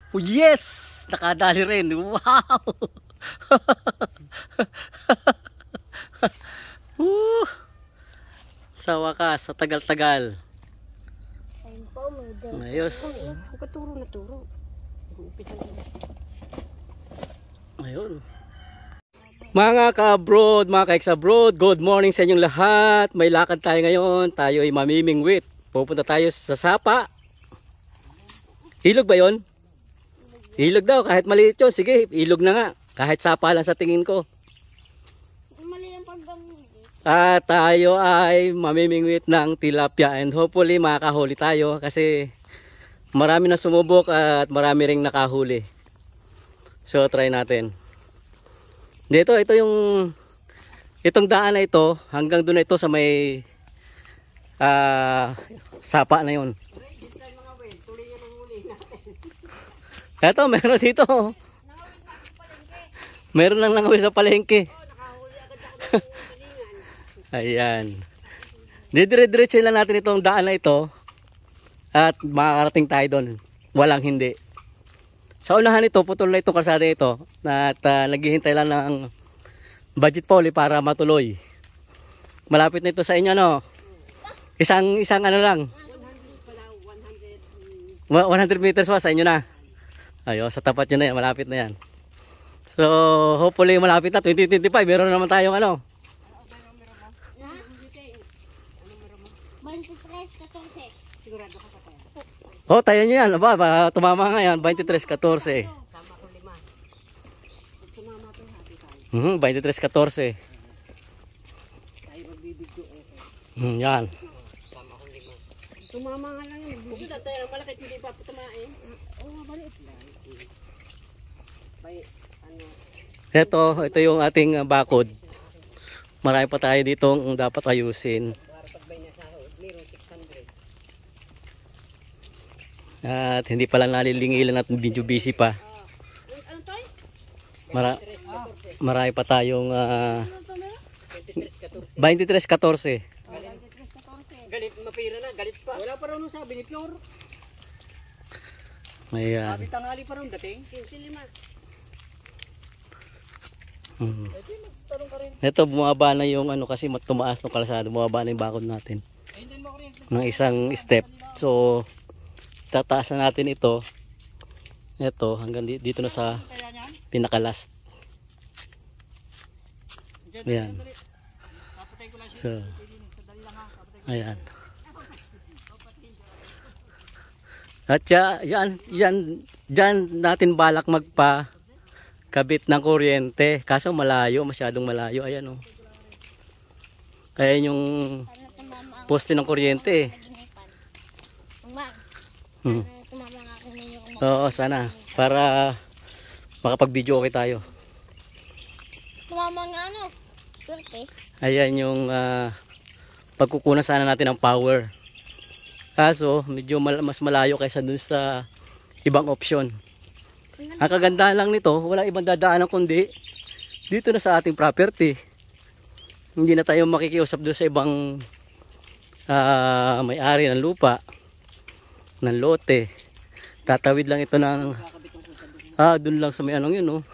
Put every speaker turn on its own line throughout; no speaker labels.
Oh yes! Nakadali rin. Wow! Woo! Sa wakas, sa tagal-tagal.
Ayun po, may dala.
Ayos.
Katuro na turo.
Ayun. Mga ka-abroad, mga ka-ex-abroad, good morning sa inyong lahat. May lakad tayo ngayon. Tayo ay mamimingwit. Pupunta tayo sa Sapa. Ilog ba yon? Ilog daw, kahit maliit yun. Sige, ilog na nga. Kahit sapa lang sa tingin ko.
Mali ang paggamit.
At tayo ay mamimingwit ng tilapia. And hopefully makakahuli tayo. Kasi marami na sumubok at marami ring nakahuli. So try natin. Dito, itong daan na ito, hanggang doon na ito sa may sapa na yun. Eto, meron dito. Meron lang nangawin sa palengke. Ayan. Didire-diretso lang natin itong daan na ito. At makakarating tayo doon. Walang hindi. Sa unahan ito, putol na itong kalsada ito. At naghihintay lang ng budget poly para matuloy. Malapit na ito sa inyo, no? Isang ano lang. 100 meters pa sa inyo na. Ayo, sa tapat nyo na yan, malapit na yan. So, hopefully malapit na, 2025, meron na naman tayong ano.
23-14.
Sigurado ka pa tayo.
Oh, tayo nyo yan, tumama nga yan, 23-14.
Sama ko 5. Pag sumama to, happy tayo.
23-14.
Tayo magbibigyo okay.
Yan.
Sama ko 5. Tumama nga lang yun. Huwag na tayo, malakit hindi pa tumain. Oo, maliit lang. Bay, ano.
Ito yung ating bakod. Marami pa tayo ditong dapat ayusin.
Para pagbay na sahod, meron 600.
At hindi pa lang nalilingilan at medyo busy pa.
Ano tayo?
Marami pa tayong
23-14.
23-14.
Galit, mapira na, galit pa. Wala pa raw nung sabi ni Flor.
Ayan.
Sabi tangali pa raw dating. 15-5.
Ito bumaba na yung ano kasi tumaas ng kalsada, bumaba na yung bakod natin ng isang step. So tataas na natin ito hanggang dito na sa pinakalast. Ayan. So ayan. At yan natin balak kabit ng kuryente, kaso malayo, masyadong malayo. Ayan, oh. Kaya yung poste ng kuryente.
Tumama nga ako ninyo.
Oo, sana para makapag-video okay tayo.
Tumama nga ano. Swerte.
Ayan yung pagkukunan sana natin ng power. Kaso medyo mas malayo kaysa dun sa ibang option. Ang kagandahan lang nito, wala ibang dadaanan kundi dito na sa ating property. Hindi na tayo makikiusap doon sa ibang may-ari ng lupa, ng lote. Tatawid lang ito ng doon lang sa may anong yun, oh.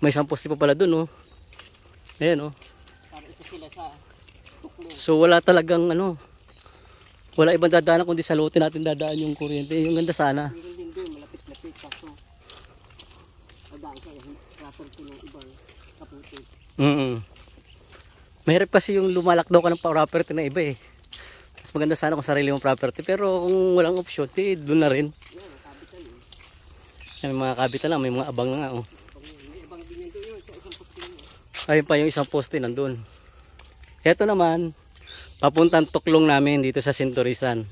May isang poste pa pala doon, oh. Ayan, oh. So wala talagang ano, wala ibang dadaanan kundi sa lote natin dadaan yung kuryente. Yung ganda sana. Mahirap kasi yung lumalak daw ka ng property na iba eh. Mas maganda sana kung sarili mong property, pero kung walang option, doon na rin. May mga kabitan lang, may mga abang na nga, oh. Ayun pa yung isang poste nandun. Ito naman, papuntang tuklong namin dito sa Sinturisan.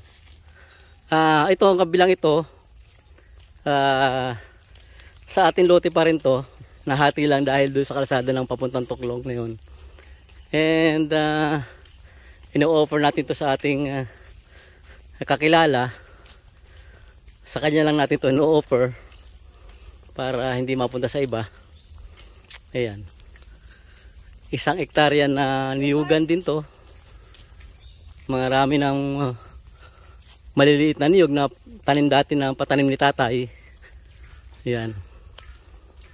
Ito ang kabilang ito, sa ating lote pa rin to. Nahati lang dahil doon sa kalsada ng papuntang tuklong na yun. And ino-offer natin to sa ating kakilala. Sa kanya lang natin to ino-offer para hindi mapunta sa iba. Ayan. 1 hektarya na niyugan din to. Marami ng maliliit na niyog na tanim dati na patanim ni tatay. Ayan.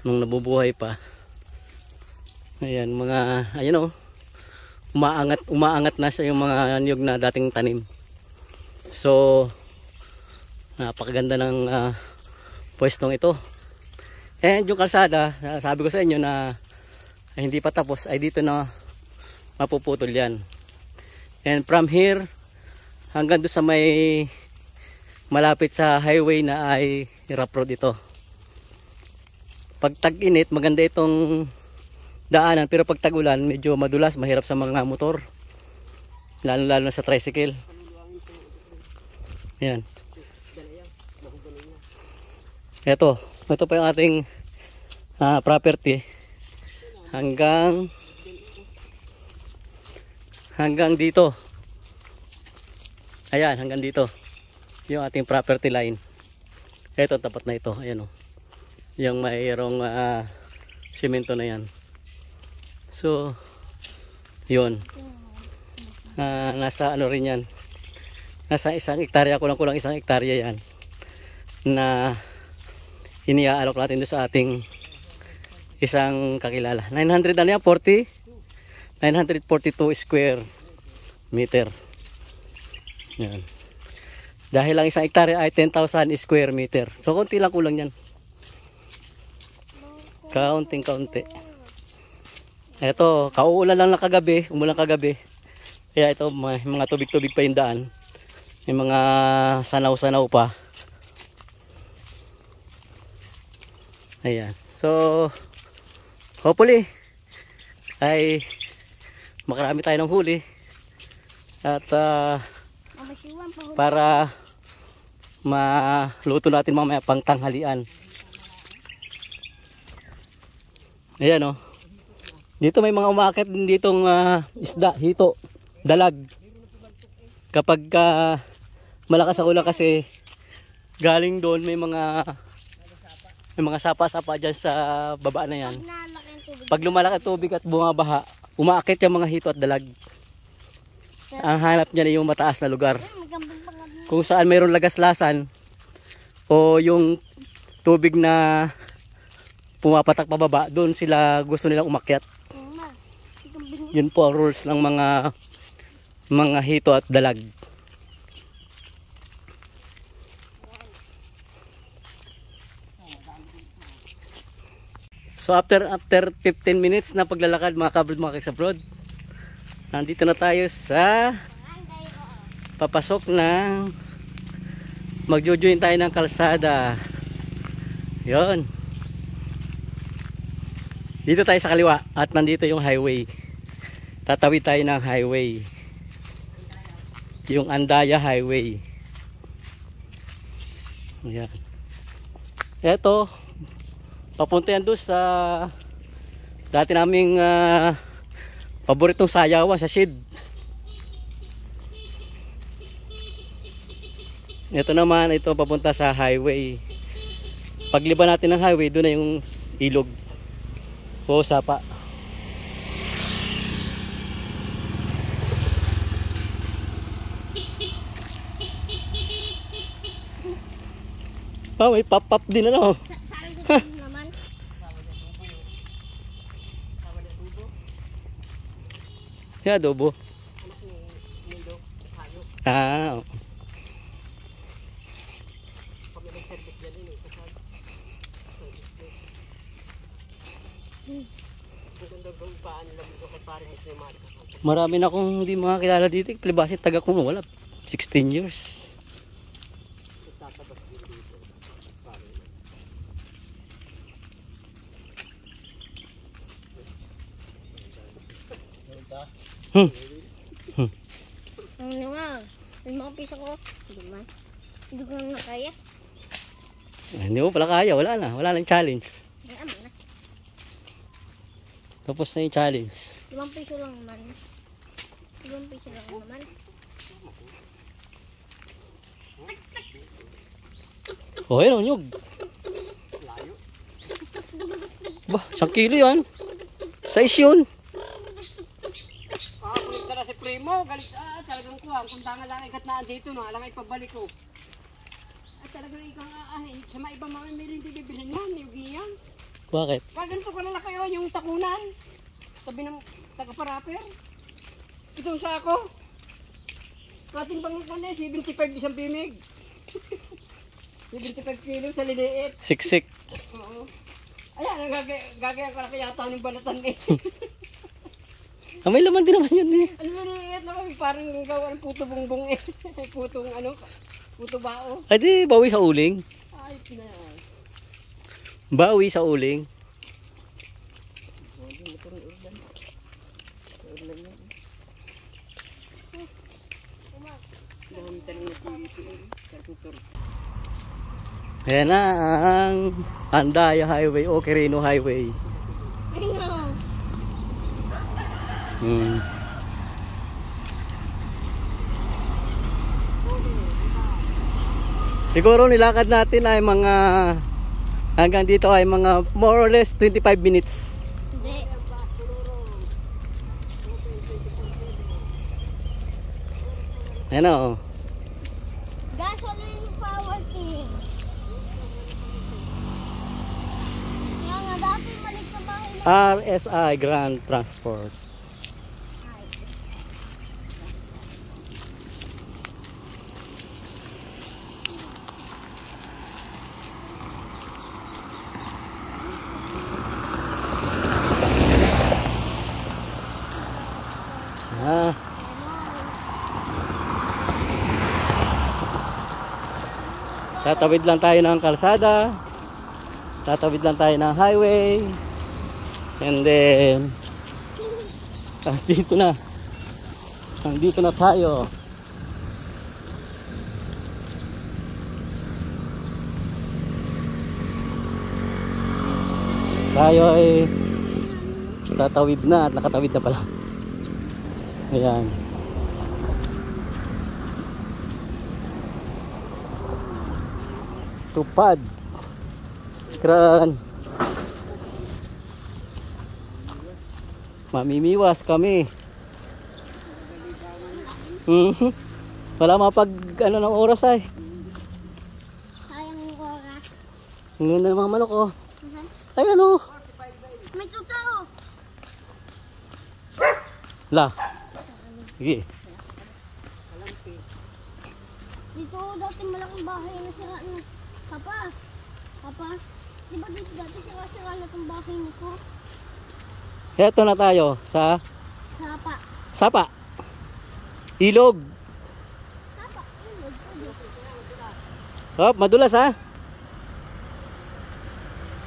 Nung nabubuhay pa. Ayan, mga, ayan o. Umaangat na siya yung mga niyog na dating tanim. So, napakaganda ng pwestong ito. And yung kalsada, sabi ko sa inyo na hindi pa tapos, ay dito na mapuputol yan. And from here, hanggang doon sa may malapit sa highway na ay rough road ito. Pag tag-init, maganda itong daanan, pero pag tag-ulan, medyo madulas, mahirap sa mga motor, lalo na sa tricycle. Yan. Ito pa yung ating property hanggang dito. Ayan, hanggang dito yung ating property line. Ito, tapat na ito. Ayan o, yung mayroong simento na yan. So, yun. Nasa ano rin yan. Nasa 1 hektarya, kulang-kulang 1 hektarya yan. Na iniaalok natin doon sa ating isang kakilala. 900 ano yan? 942 square meter. Yan. Dahil lang 1 hektarya ay 10,000 square meter. So, konti lang kulang yan. Kaunting-kaunti. Ito, kauulan lang na kagabi, umulan kagabi. Kaya ito, may mga tubig-tubig pa yung daan. May mga sanaw-sanaw pa. Ayan. So, hopefully, ay makarami tayo ng huli. At para maluto natin mamaya pang tanghalian. Ayan o. Dito may mga umaakit din ditong isda, hito, dalag. Kapag malakas ang ulan kasi galing doon may mga sapa-sapa dyan sa baba na yan. Pag lumalaki ang tubig at bumabaha, umaakit yung mga hito at dalag. Ang hanap niya na yung mataas na lugar. Kung saan mayroong lagaslasan o yung tubig na pumapatak pababa, doon sila gusto nilang umakyat. Yun po ang rules ng mga hito at dalag. So after 15 minutes na paglalakad mga kabrod, mga kasabrod, nandito na tayo sa papasok ng magjojoin tayo ng kalsada. Yon. Dito tayo sa kaliwa at nandito yung highway. Tatawid tayo ng highway. Yung Andaya Highway. Ayan. Eto, papunta yan doon sa dati naming paboritong sayawan sa Sid. Ito naman, ito papunta sa highway. Pagliba natin ng highway, doon na yung ilog o sapa. Oh, may pop-pop din ano.
Naman.
Kaya adobo. Ah. Marami na akong hindi makakilala dito. Palibasit taga kung wala. 16 years.
Ano nga? Yung mga piso ko. Hindi man. Hindi ko na kaya.
Hindi mo pala kaya. Wala na. Wala nang challenge.
Kaya mo na.
Tapos na yung challenge.
5 piso lang naman. 5 piso lang naman.
Oh, yun, nyug. Bah, 1 kilo yan. Size yun.
Kulit ka na si Primo. Galit talagang kuha. Kung tanga lang ikat na dito, no? Alang ipabalik ko. At talagang ikaw aahin. Sa mga ibang mga meron hindi bibilhin yan, yung ganyan.
Bakit?
Pag ganito ko lalaki oh, yung takunan. Sabi ng taga-paraper. Itong sako. Kating pangitan eh, 75 isang bimig. 75 kilo sa liliit.
Siksik.
Oo. Ayan, ang gagaya ka na kaya yata ng balatan eh.
Ah, may laman din naman yun eh.
Ang liliit naman, parang gawa ng puto bongbong eh. Putong ano, puto bao.
Ay di, bawi sa uling.
Ay, na.
Bawi sa uling. Ayan na ang Andaya Highway o Quirino Highway.
Ayun.
Hmm. Siguro nilakad natin ay mga hanggang dito ay mga more or less 25 minutes.
Hindi.
Ayan o.
Gasoline power king. Kaya nga dati maliit na bahay na.
RSI Grand Transport. Ah. Tatawid lang tayo ng kalsada. Tatawid lang tayo ng highway. And then dito na. Nandito na tayo. Tayo ay tatawid na at nakatawid na pala. Ayan. Tupad. Kran. Mamimiwas kami. Wala mapag ano ng oras ay.
Sayang yung oras.
Ang ganda ng mga manok oh.
Saan?
Ayan oh.
May tutao.
La. Sige.
Dito dati malaking bahay na sira na. Papa. Papa. Di ba dito dati sira na itong bahay nito?
Eto na tayo sa
Sapa.
Sapa. Ilog.
Sapa. Ilog.
Hop, madulas ha.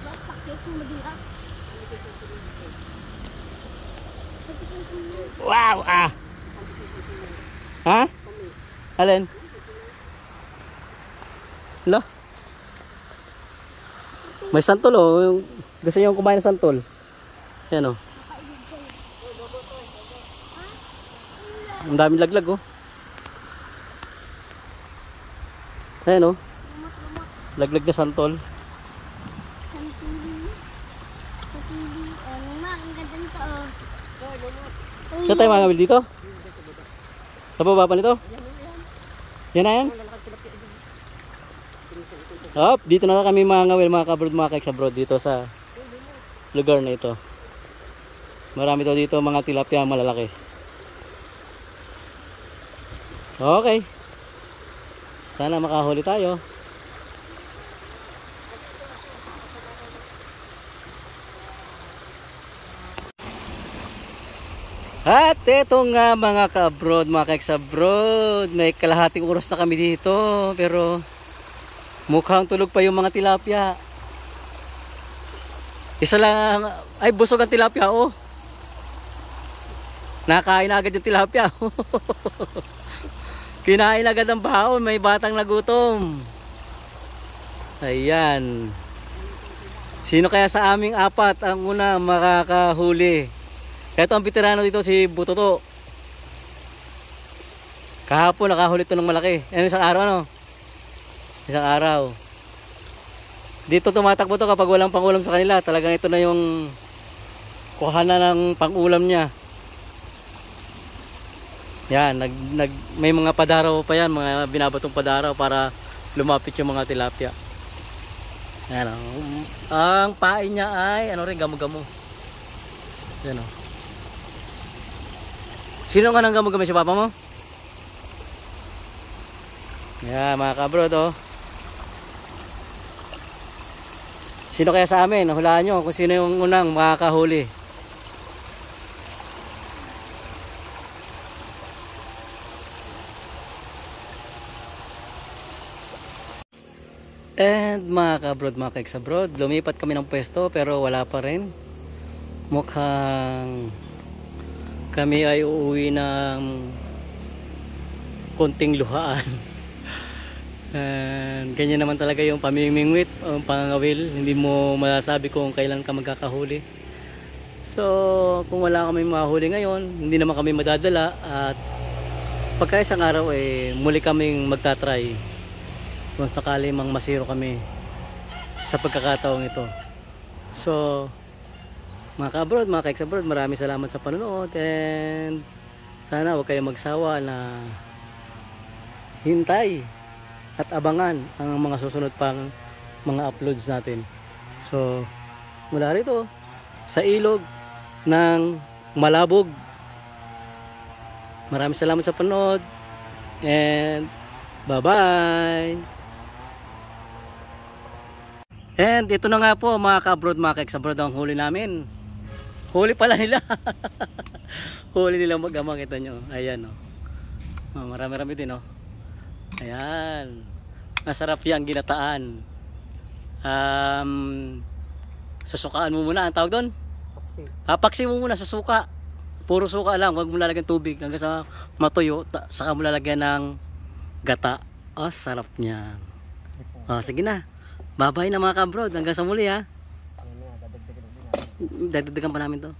Bakit sakit yung madila?
Wow, ah. Ha? Alin? Lo? May santol oh. Gusto niyo kumain ng santol. Yan oh. Ang daming laglag oh. Ayan oh.
Lumot-lumot.
Laglag na santol.
Santili. Santili. Ano na, ang ganda nito oh.
Saan tayo mga dito? Sa baba pa nito? Yan na yan? Hop, dito na kami mga ngawil, mga kabrod, mga keks abroad dito sa lugar na ito. Marami to dito mga tilapia malalaki. Okay. Sana makahuli tayo. At eto nga mga ka-abroad, mga ka-ex-abroad, may kalahating oras na kami dito pero mukhang tulog pa yung mga tilapia. Isa lang, ay busog ang tilapia oh. Nakain na agad yung tilapia. Kinain agad ang baon, may batang nagutom. Ayan. Sino kaya sa aming apat ang una makakahuli? Ito ang veterano dito si Butoto. Kahapon nakahuli ito ng malaki. Isang araw ano? Isang araw. Dito tumatakbo to kapag walang pangulam sa kanila. Talagang ito na yung kuhanan ng pangulam niya. Yan, may mga padaraw pa yan, mga binabatong padaraw para lumapit yung mga tilapia. Ayan, ang pain niya ay ano rin, gamo-gamo. Ayan, sino nga nang gamo-gamo si papa mo? Ayan mga kabrod, sino kaya sa amin? Hulaan nyo kung sino yung unang makakahuli. And mga kabrod, mga kaeksabrod, lumipat kami ng pwesto pero wala pa rin. Mukhang kami ay uuwi ng konting luhaan. And ganyan naman talaga yung pamimingwit, ang pangangawil. Hindi mo masasabi kung kailan ka magkakahuli. So kung wala kami mahuli ngayon, hindi naman kami madadala. At pagka isang araw muli kaming magtatry kung sakali mang masiro kami sa pagkakataong ito. So mga ka-abroad, mga ka-ex-abroad, maraming salamat sa panonood. And sana huwag kayong magsawa na hintay at abangan ang mga susunod pang mga uploads natin. So mula rito sa ilog ng Malabog, maraming salamat sa panonood and bye bye. And ito na nga po mga ka-abroad, mga ka-ex-abroad, ang huli namin. Huli pala nila. Huli nila mag-amang, ito nyo. Ayan marami-rami din Ayan. Masarap yan, ginataan. Susukaan mo muna, ang tawag doon? Papaksi mo muna sa suka. Puro suka lang, huwag mo lalagyan tubig hanggang sa matuyo, saka mo lalagyan ng gata. Sarap niya. Sige na. Bye-bye na mga ka-abroad. Hanggang sa muli ha. Dadagdagan pa namin to.